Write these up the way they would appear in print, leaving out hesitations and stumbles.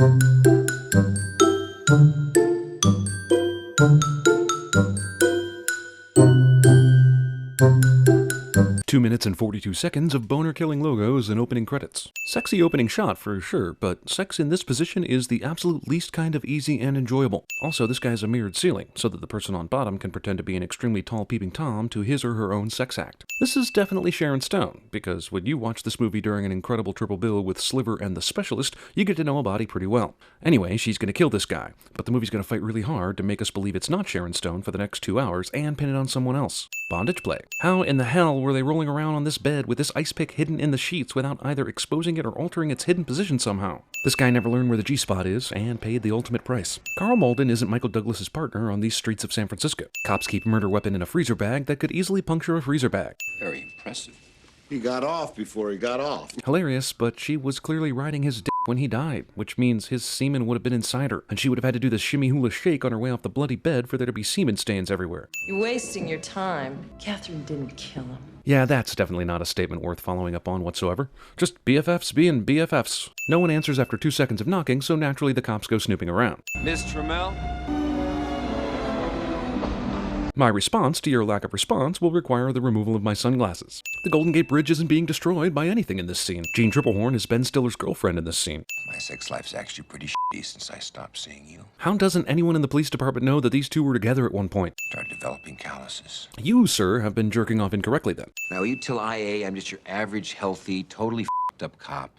2 minutes and 42 seconds of boner-killing logos and opening credits. Sexy opening shot for sure, but sex in this position is the absolute least kind of easy and enjoyable. Also, this guy's a mirrored ceiling, so that the person on bottom can pretend to be an extremely tall peeping Tom to his or her own sex act. This is definitely Sharon Stone, because when you watch this movie during an incredible triple bill with Sliver and The Specialist, you get to know a body pretty well. Anyway, she's gonna kill this guy, but the movie's gonna fight really hard to make us believe it's not Sharon Stone for the next 2 hours and pin it on someone else. Bondage play. How in the hell were they rolling around on this bed with this ice pick hidden in the sheets without either exposing it or altering its hidden position somehow? This guy never learned where the G-spot is and paid the ultimate price. Carl Malden isn't Michael Douglas's partner on these streets of San Francisco. Cops keep a murder weapon in a freezer bag that could easily puncture a freezer bag. Very impressive. He got off before he got off. Hilarious, but she was clearly riding his dick when he died, which means his semen would have been inside her, and she would have had to do the shimmy hula shake on her way off the bloody bed for there to be semen stains everywhere. You're wasting your time. Catherine didn't kill him. Yeah, that's definitely not a statement worth following up on whatsoever. Just BFFs being BFFs. No one answers after 2 seconds of knocking, so naturally the cops go snooping around. Miss Trammell? My response to your lack of response will require the removal of my sunglasses. The Golden Gate Bridge isn't being destroyed by anything in this scene. Jean Triplehorn is Ben Stiller's girlfriend in this scene. My sex life's actually pretty shitty since I stopped seeing you. How doesn't anyone in the police department know that these two were together at one point? Started developing calluses. You, sir, have been jerking off incorrectly then. Now you tell IA I'm just your average, healthy, totally f***ed up cop.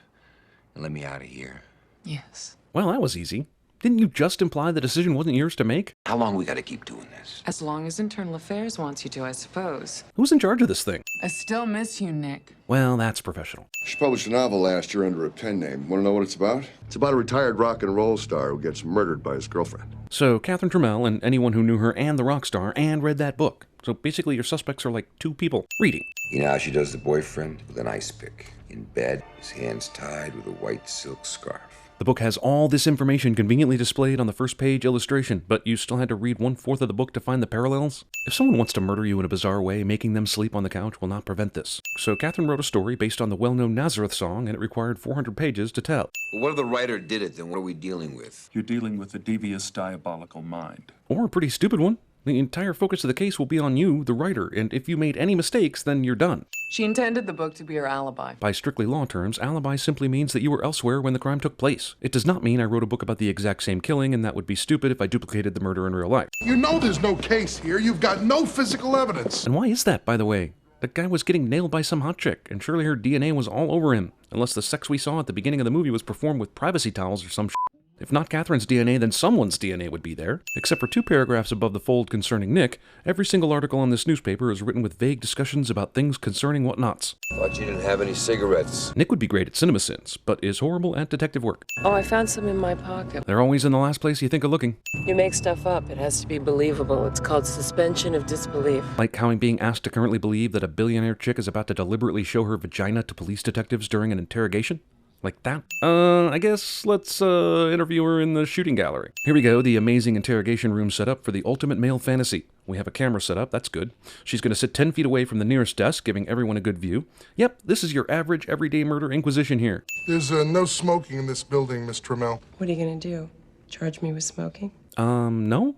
And let me out of here. Yes. Well, that was easy. Didn't you just imply the decision wasn't yours to make? How long we gotta keep doing this? As long as Internal Affairs wants you to, I suppose. Who's in charge of this thing? I still miss you, Nick. Well, that's professional. She published a novel last year under a pen name. Want to know what it's about? It's about a retired rock and roll star who gets murdered by his girlfriend. So, Catherine Trammell and anyone who knew her and the rock star and read that book. So basically your suspects are like two people reading. You know how she does the boyfriend? With an ice pick. In bed, his hands tied with a white silk scarf. The book has all this information conveniently displayed on the first page illustration, but you still had to read 1/4 of the book to find the parallels? If someone wants to murder you in a bizarre way, making them sleep on the couch will not prevent this. So Catherine wrote a story based on the well-known Nazareth song, and it required 400 pages to tell. Well, what if the writer did it, then what are we dealing with? You're dealing with a devious, diabolical mind. Or a pretty stupid one. The entire focus of the case will be on you, the writer, and if you made any mistakes, then you're done. She intended the book to be her alibi. By strictly law terms, alibi simply means that you were elsewhere when the crime took place. It does not mean I wrote a book about the exact same killing, and that would be stupid if I duplicated the murder in real life. You know there's no case here. You've got no physical evidence. And why is that, by the way? That guy was getting nailed by some hot chick, and surely her DNA was all over him, unless the sex we saw at the beginning of the movie was performed with privacy towels or some shit. If not Catherine's DNA, then someone's DNA would be there. Except for 2 paragraphs above the fold concerning Nick, every single article on this newspaper is written with vague discussions about things concerning whatnots. Thought you didn't have any cigarettes. Nick would be great at CinemaSins, but is horrible at detective work. Oh, I found some in my pocket. They're always in the last place you think of looking. You make stuff up. It has to be believable. It's called suspension of disbelief. Like how I'm being asked to currently believe that a billionaire chick is about to deliberately show her vagina to police detectives during an interrogation? Like that? I guess let's interview her in the shooting gallery. Here we go, the amazing interrogation room set up for the ultimate male fantasy. We have a camera set up, that's good. She's gonna sit 10 feet away from the nearest desk, giving everyone a good view. Yep, this is your average everyday murder inquisition here. There's no smoking in this building, Miss Trammell. What are you gonna do? Charge me with smoking? No?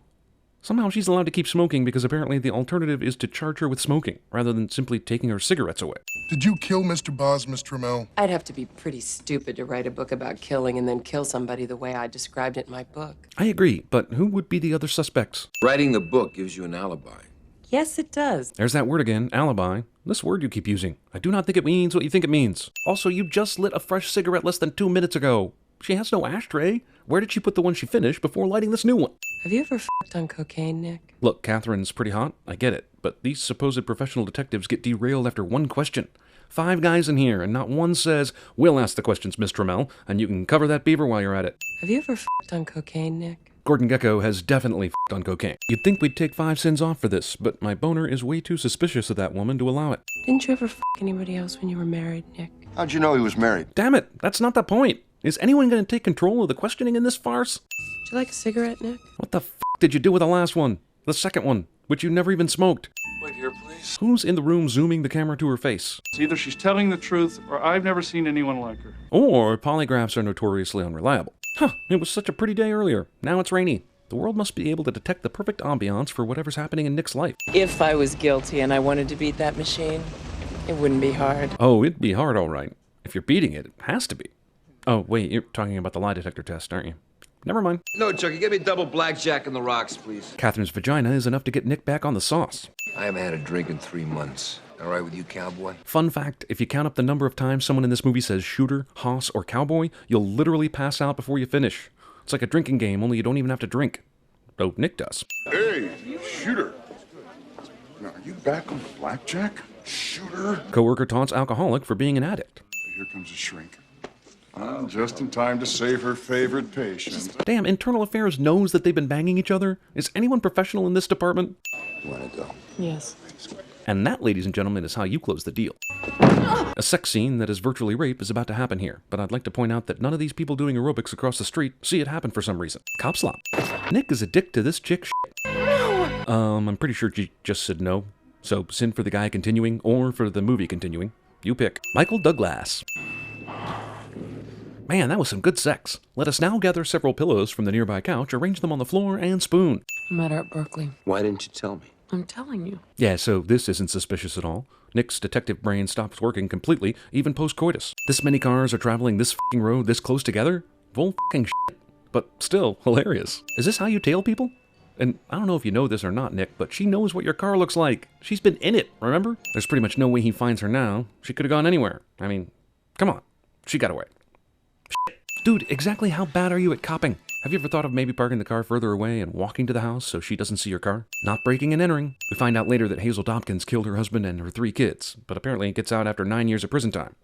Somehow she's allowed to keep smoking because apparently the alternative is to charge her with smoking, rather than simply taking her cigarettes away. Did you kill Mr. Boz, Miss Trammell? I'd have to be pretty stupid to write a book about killing and then kill somebody the way I described it in my book. I agree, but who would be the other suspects? Writing the book gives you an alibi. Yes, it does. There's that word again, alibi. This word you keep using. I do not think it means what you think it means. Also, you just lit a fresh cigarette less than 2 minutes ago. She has no ashtray. Where did she put the one she finished before lighting this new one? Have you ever f***ed on cocaine, Nick? Look, Catherine's pretty hot. I get it. But these supposed professional detectives get derailed after one question. 5 guys in here, and not one says, "We'll ask the questions, Miss Trammell, and you can cover that beaver while you're at it." Have you ever f***ed on cocaine, Nick? Gordon Gekko has definitely f***ed on cocaine. You'd think we'd take 5 sins off for this, but my boner is way too suspicious of that woman to allow it. Didn't you ever f*** anybody else when you were married, Nick? How'd you know he was married? Damn it, that's not the point. Is anyone going to take control of the questioning in this farce? Would you like a cigarette, Nick? What the f*** did you do with the last one? The second one, which you never even smoked? Wait here, please. Who's in the room zooming the camera to her face? It's either she's telling the truth or I've never seen anyone like her. Or polygraphs are notoriously unreliable. Huh, it was such a pretty day earlier. Now it's rainy. The world must be able to detect the perfect ambiance for whatever's happening in Nick's life. If I was guilty and I wanted to beat that machine, it wouldn't be hard. Oh, it'd be hard, all right. If you're beating it, it has to be. Oh, wait, you're talking about the lie detector test, aren't you? Never mind. No, Chucky, give me double blackjack in the rocks, please. Catherine's vagina is enough to get Nick back on the sauce. I haven't had a drink in 3 months. All right with you, cowboy? Fun fact, if you count up the number of times someone in this movie says shooter, hoss, or cowboy, you'll literally pass out before you finish. It's like a drinking game, only you don't even have to drink. Oh, Nick does. Hey, shooter. Now, are you back on blackjack? Shooter? Coworker taunts alcoholic for being an addict. Here comes a shrink. Just in time to save her favorite patient. Damn, Internal Affairs knows that they've been banging each other? Is anyone professional in this department? You wanna go? Yes. And that, ladies and gentlemen, is how you close the deal. A sex scene that is virtually rape is about to happen here, but I'd like to point out that none of these people doing aerobics across the street see it happen for some reason. Cop slop. Nick is a dick to this chick shit. I'm pretty sure she just said no. So, sin for the guy continuing, or for the movie continuing. You pick. Michael Douglas. Man, that was some good sex. Let us now gather several pillows from the nearby couch, arrange them on the floor, and spoon. I met her at Berkeley. Why didn't you tell me? I'm telling you. Yeah, so this isn't suspicious at all. Nick's detective brain stops working completely, even post-coitus. This many cars are traveling this f***ing road this close together? Full f***ing shit. But still, hilarious. Is this how you tail people? And I don't know if you know this or not, Nick, but she knows what your car looks like. She's been in it, remember? There's pretty much no way he finds her now. She could have gone anywhere. I mean, come on. She got away. Shit. Dude, exactly how bad are you at copping? Have you ever thought of maybe parking the car further away and walking to the house so she doesn't see your car? Not breaking and entering. We find out later that Hazel Dobkins killed her husband and her 3 kids, but apparently gets out after 9 years of prison time.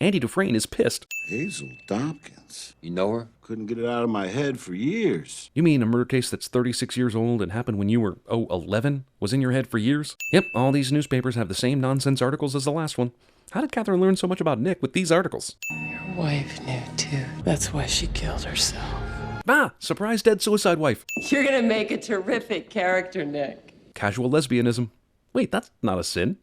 Andy Dufresne is pissed. Hazel Dobkins. You know her? Couldn't get it out of my head for years. You mean a murder case that's 36 years old and happened when you were, 11? Was in your head for years? Yep, all these newspapers have the same nonsense articles as the last one. How did Catherine learn so much about Nick with these articles? Your wife knew too. That's why she killed herself. Ah! Surprise dead suicide wife. You're gonna make a terrific character, Nick. Casual lesbianism. Wait, that's not a sin.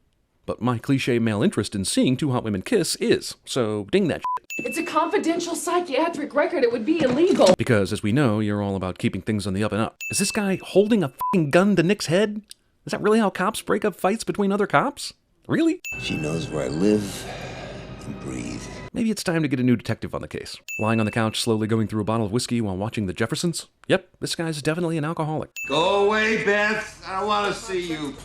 But my cliche male interest in seeing 2 hot women kiss is, so ding that shit. It's a confidential psychiatric record. It would be illegal. Because, as we know, you're all about keeping things on the up and up. Is this guy holding a f***ing gun to Nick's head? Is that really how cops break up fights between other cops? Really? She knows where I live and breathe. Maybe it's time to get a new detective on the case. Lying on the couch, slowly going through a bottle of whiskey while watching the Jeffersons? Yep, this guy's definitely an alcoholic. Go away, Beth. I don't want to see you.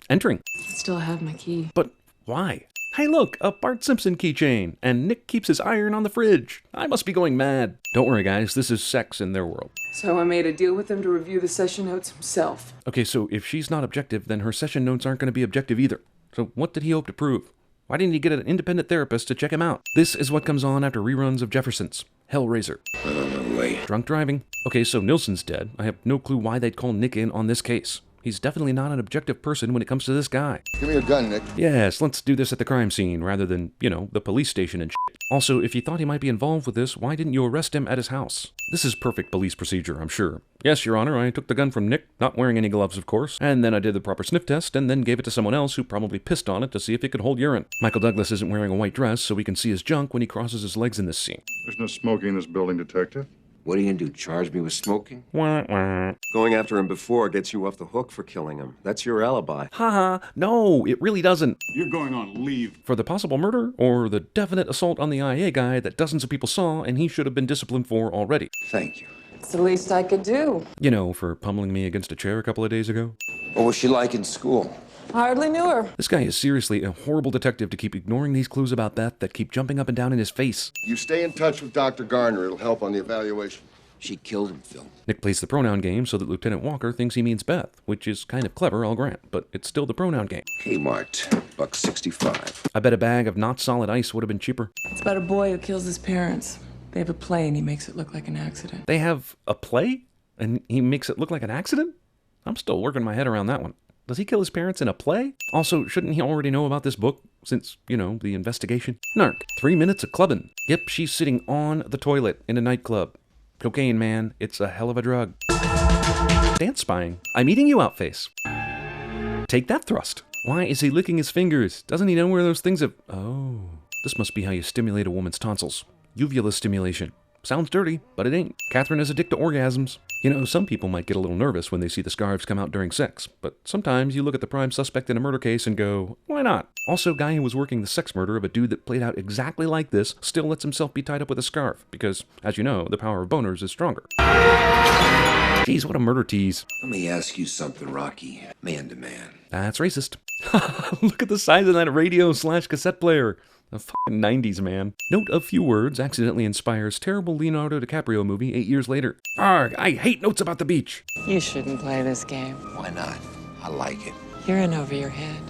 Entering. I still have my key. But why? Hey look, a Bart Simpson keychain, and Nick keeps his iron on the fridge. I must be going mad. Don't worry guys, this is sex in their world. So I made a deal with him to review the session notes himself. Okay, so if she's not objective, then her session notes aren't going to be objective either. So what did he hope to prove? Why didn't he get an independent therapist to check him out? This is what comes on after reruns of Jeffersons. Hellraiser. No way. Drunk driving. Okay, so Nilsson's dead. I have no clue why they'd call Nick in on this case. He's definitely not an objective person when it comes to this guy. Give me a gun, Nick. Yes, let's do this at the crime scene rather than, the police station and shit. Also, if you thought he might be involved with this, why didn't you arrest him at his house? This is perfect police procedure, I'm sure. Yes, Your Honor, I took the gun from Nick, not wearing any gloves, of course, and then I did the proper sniff test, and then gave it to someone else who probably pissed on it to see if it could hold urine. Michael Douglas isn't wearing a white dress, so we can see his junk when he crosses his legs in this scene. There's no smoking in this building, Detective. What are you gonna do, charge me with smoking? Wah, wah. Going after him before gets you off the hook for killing him. That's your alibi. Haha, no, it really doesn't. You're going on leave. For the possible murder, or the definite assault on the IA guy that dozens of people saw and he should have been disciplined for already. Thank you. It's the least I could do. For pummeling me against a chair a couple of days ago. What was she like in school? Hardly knew her. This guy is seriously a horrible detective to keep ignoring these clues about Beth that keep jumping up and down in his face. You stay in touch with Dr. Garner. It'll help on the evaluation. She killed him, Phil. Nick plays the pronoun game so that Lieutenant Walker thinks he means Beth, which is kind of clever, I'll grant, but it's still the pronoun game. Kmart, $1.65. I bet a bag of not solid ice would have been cheaper. It's about a boy who kills his parents. They have a play and he makes it look like an accident. They have a play? And he makes it look like an accident? I'm still working my head around that one. Does he kill his parents in a play? Also, shouldn't he already know about this book? Since, the investigation. Narc, 3 minutes of clubbing. Yep, she's sitting on the toilet in a nightclub. Cocaine, man, it's a hell of a drug. Dance spying. I'm eating you out, face. Take that thrust. Why is he licking his fingers? Doesn't he know where those things have... Oh. This must be how you stimulate a woman's tonsils. Uvula stimulation. Sounds dirty, but it ain't. Catherine is addicted to orgasms. You know, some people might get a little nervous when they see the scarves come out during sex, but sometimes you look at the prime suspect in a murder case and go, why not? Also, guy who was working the sex murder of a dude that played out exactly like this still lets himself be tied up with a scarf, because, as you know, the power of boners is stronger. Jeez, what a murder tease. Let me ask you something, Rocky. Man to man. That's racist. Look at the size of that radio/cassette player. The fucking 90s, man. Note a few words accidentally inspires terrible Leonardo DiCaprio movie 8 years later. Arg, I hate notes about the beach. You shouldn't play this game. Why not? I like it. You're in over your head.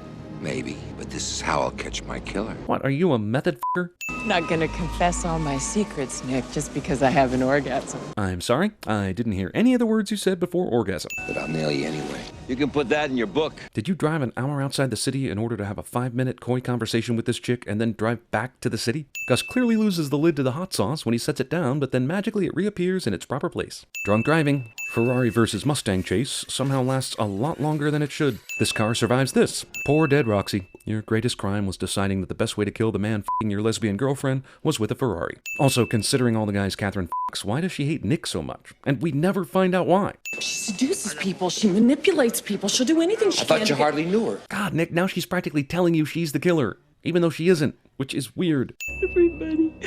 Maybe, but this is how I'll catch my killer. What, are you a method f***er? Not gonna confess all my secrets, Nick, just because I have an orgasm. I'm sorry, I didn't hear any of the words you said before orgasm. But I'll nail you anyway. You can put that in your book. Did you drive an hour outside the city in order to have a 5-minute coy conversation with this chick and then drive back to the city? Gus clearly loses the lid to the hot sauce when he sets it down, but then magically it reappears in its proper place. Drunk driving. Ferrari versus Mustang chase somehow lasts a lot longer than it should. This car survives this. Poor dead Roxy. Your greatest crime was deciding that the best way to kill the man f***ing your lesbian girlfriend was with a Ferrari. Also, considering all the guys Catherine f***s, why does she hate Nick so much? And we never find out why. She seduces people. She manipulates people. She'll do anything she can. I thought you hardly knew her. God, Nick, now she's practically telling you she's the killer, even though she isn't, which is weird. Everybody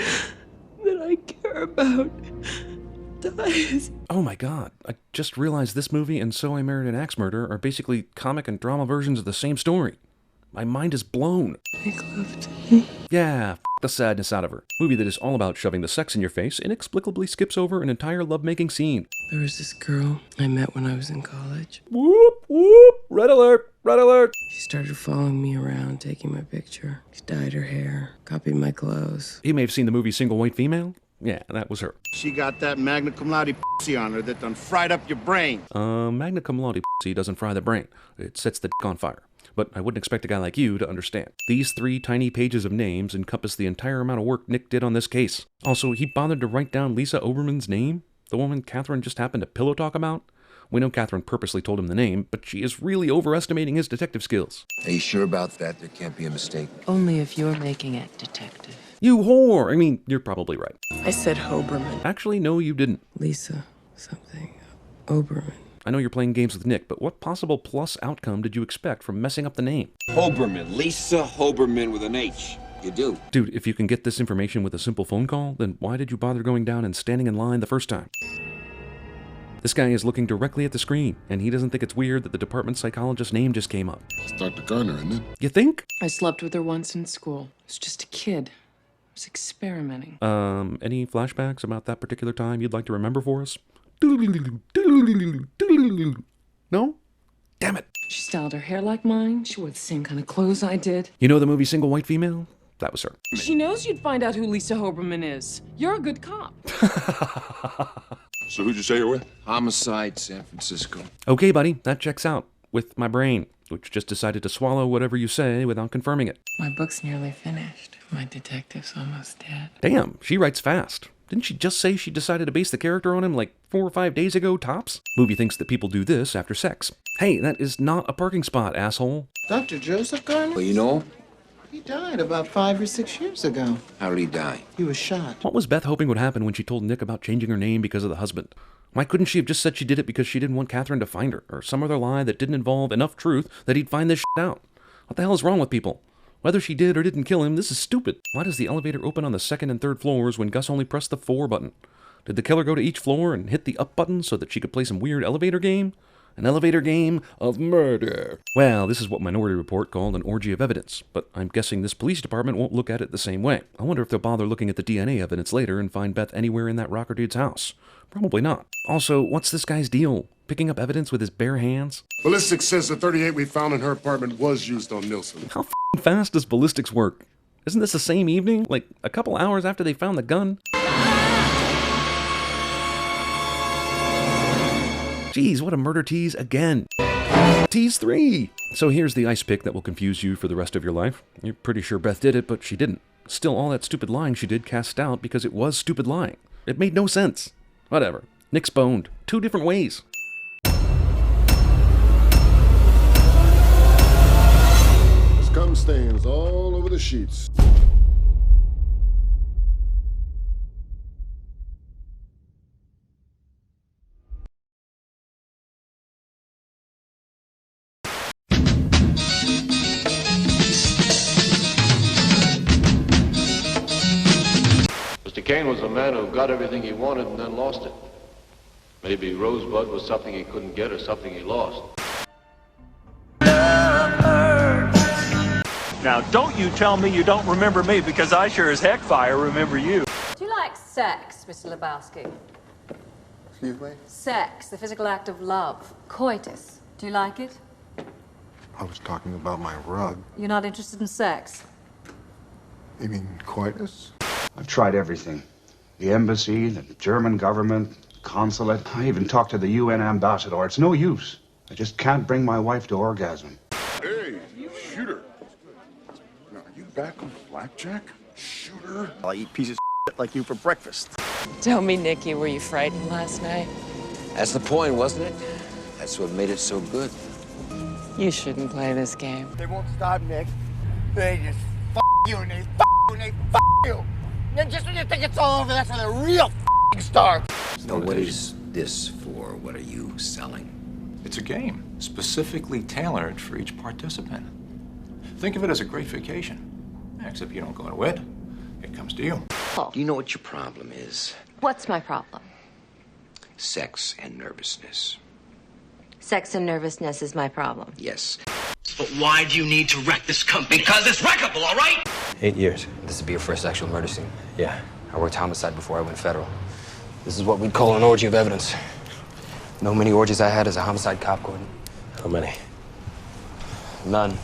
that I care about dies. Oh my god, I just realized this movie and So I Married an Axe Murderer are basically comic and drama versions of the same story. My mind is blown. Make love to me. Yeah, f*** the sadness out of her. Movie that is all about shoving the sex in your face inexplicably skips over an entire lovemaking scene. There was this girl I met when I was in college. Whoop, whoop, red alert, red alert. She started following me around, taking my picture. She dyed her hair, copied my clothes. You may have seen the movie Single White Female. Yeah, that was her. She got that magna cum laude pussy on her that done fried up your brain. Magna cum laude pussy doesn't fry the brain. It sets the dick on fire. But I wouldn't expect a guy like you to understand. These 3 tiny pages of names encompass the entire amount of work Nick did on this case. Also, he bothered to write down Lisa Oberman's name? The woman Catherine just happened to pillow talk about? We know Catherine purposely told him the name, but she is really overestimating his detective skills. Are you sure about that? There can't be a mistake. Only if you're making it, detective. You whore! I mean, you're probably right. I said Hoberman. Actually, no, you didn't. Lisa something. Oberman. I know you're playing games with Nick, but what possible plus outcome did you expect from messing up the name? Hoberman. Lisa Hoberman with an H. You do. Dude, if you can get this information with a simple phone call, then why did you bother going down and standing in line the first time? This guy is looking directly at the screen, and he doesn't think it's weird that the department psychologist's name just came up. It's Dr. Garner, isn't it? You think? I slept with her once in school. I was just a kid. I was experimenting. Any flashbacks about that particular time you'd like to remember for us? No? Damn it. She styled her hair like mine. She wore the same kind of clothes I did. You know the movie Single White Female? That was her. She knows you'd find out who Lisa Hoberman is. You're a good cop. So who'd you say you're with? Homicide, San Francisco. Okay, buddy, that checks out. With my brain, which just decided to swallow whatever you say without confirming it. My book's nearly finished. My detective's almost dead. Damn, she writes fast. Didn't she just say she decided to base the character on him like 4 or 5 days ago, tops? Movie thinks that people do this after sex. Hey, that is not a parking spot, asshole. Dr. Joseph Garner? Well, you know, He died about 5 or 6 years ago. how did he die? He was shot. What was Beth hoping would happen when she told Nick about changing her name because of the husband? Why couldn't she have just said she did it because she didn't want Catherine to find her, or some other lie that didn't involve enough truth that he'd find this shit out? What the hell is wrong with people? Whether she did or didn't kill him, this is stupid. Why does the elevator open on the 2nd and 3rd floors when Gus only pressed the 4 button? Did the killer go to each floor and hit the up button so that she could play some weird elevator game? An elevator game of murder. Well, this is what Minority Report called an orgy of evidence, but I'm guessing this police department won't look at it the same way. I wonder if they'll bother looking at the DNA evidence later and find Beth anywhere in that rocker dude's house. Probably not. Also, what's this guy's deal? Picking up evidence with his bare hands? Ballistics says the .38 we found in her apartment was used on Nilsson. How f***ing fast does ballistics work? Isn't this the same evening? Like, a couple hours after they found the gun? Jeez, what a murder tease again. Tease 3! So here's the ice pick that will confuse you for the rest of your life. You're pretty sure Beth did it, but she didn't. Still, all that stupid lying she did cast out because it was stupid lying. It made no sense. Whatever. Nick's boned. 2 different ways. Scum stains all over the sheets. Kane was a man who got everything he wanted and then lost it. Maybe Rosebud was something he couldn't get or something he lost. Now, don't you tell me you don't remember me, because I sure as heck fire remember you. Do you like sex, Mr. Lebowski? Excuse me? Sex, the physical act of love. Coitus. Do you like it? I was talking about my rug. You're not interested in sex? You mean coitus? I've tried everything. The embassy, the German government, consulate. I even talked to the UN ambassador. It's no use. I just can't bring my wife to orgasm. Hey, shooter. Now, are you back on blackjack? Shooter. I'll eat pieces of shit like you for breakfast. Tell me, Nikki, were you frightened last night? That's the point, wasn't it? That's what made it so good. You shouldn't play this game. They won't stop, Nick. They just you and they you and they you. And then just when you think it's all over, that's when the real start. So what is this for? What are you selling? It's a game, specifically tailored for each participant. Think of it as a great vacation. Except you don't go to it. It comes to you. Do you know what your problem is? What's my problem? Sex and nervousness. Sex and nervousness is my problem. Yes. But why do you need to wreck this company? Because it's wreckable, all right? 8 years. This would be your first actual murder scene. Yeah. I worked homicide before I went federal. This is what we'd call an orgy of evidence. Know how many orgies I had as a homicide cop, Gordon? How many? None.